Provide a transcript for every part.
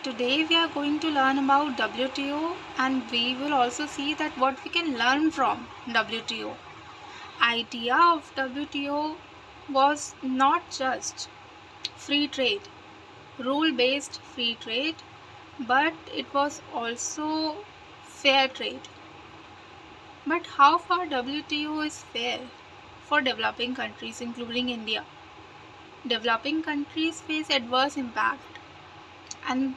Today we are going to learn about WTO, and we will also see that what we can learn from WTO. Idea of WTO was not just free trade, rule-based free trade, but it was also fair trade. But how far WTO is fair for developing countries including India? Developing countries face adverse impact, and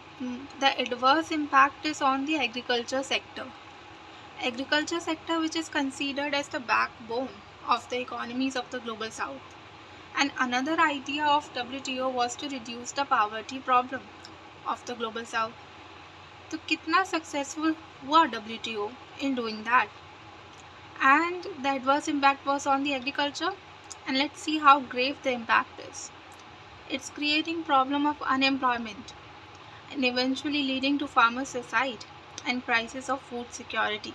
the adverse impact is on the agriculture sector, which is considered as the backbone of the economies of the global south. And another idea of WTO was to reduce the poverty problem of the global south. तो कितना successful हुआ WTO in doing that? And the adverse impact was on the agriculture, and let's see how grave the impact is. It's creating problem of unemployment and eventually leading to farmer suicide and crisis of food security.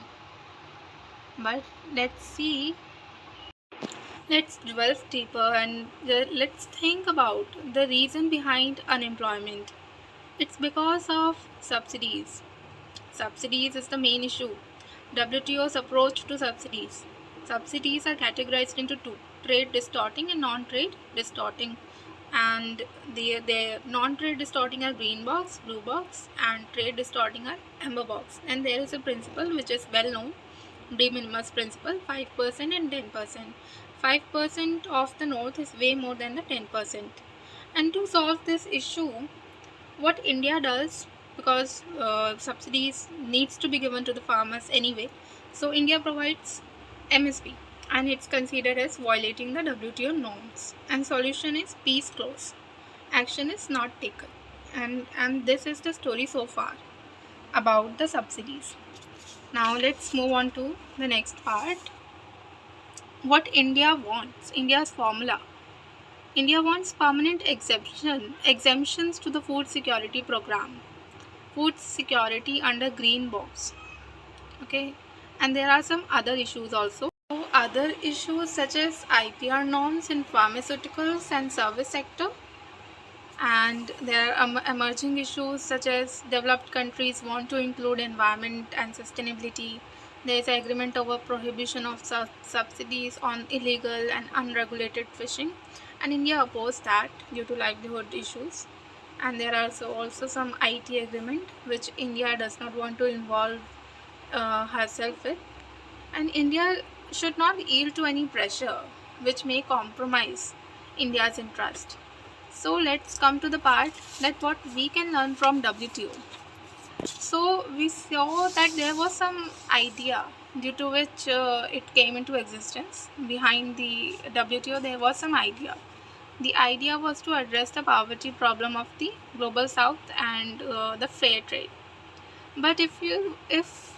But let's delve deeper and let's think about the reason behind unemployment. It's because of subsidies. Subsidies is the main issue. WTO's approach to subsidies. Subsidies are categorized into two: trade distorting and non-trade distorting. And the non-trade distorting are green box, blue box, and trade distorting are amber box. And there is a principle which is well known, de minimis principle, 5% and 10%. 5% of the north is way more than the 10%. And to solve this issue, what India does, because subsidies needs to be given to the farmers anyway, so India provides MSP, and it's considered as violating the WTO norms. And solution is peace clause. Action is not taken. And this is the story so far about the subsidies. Now let's move on to the next part. What India wants, India's formula. India wants permanent exemptions to the food security program. Food security under green box. Okay, and there are some other issues also. So other issues such as IPR norms in pharmaceuticals and service sector, and there are emerging issues such as developed countries want to include environment and sustainability. There is agreement over prohibition of subsidies on illegal and unregulated fishing, and India opposed that due to livelihood issues. And there are also some IT agreement which India does not want to involve herself with. And India should not yield to any pressure which may compromise India's interest. So let's come to the part that what we can learn from WTO. So we saw that there was some idea due to which it came into existence. Behind the WTO there was some idea. The idea was to address the poverty problem of the global south and the fair trade. But if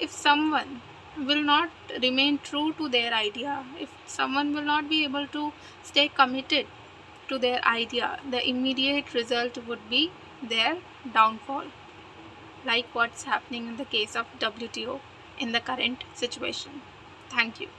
someone will not remain true to their idea, if someone will not be able to stay committed to their idea, the immediate result would be their downfall, like what's happening in the case of WTO in the current situation. Thank you.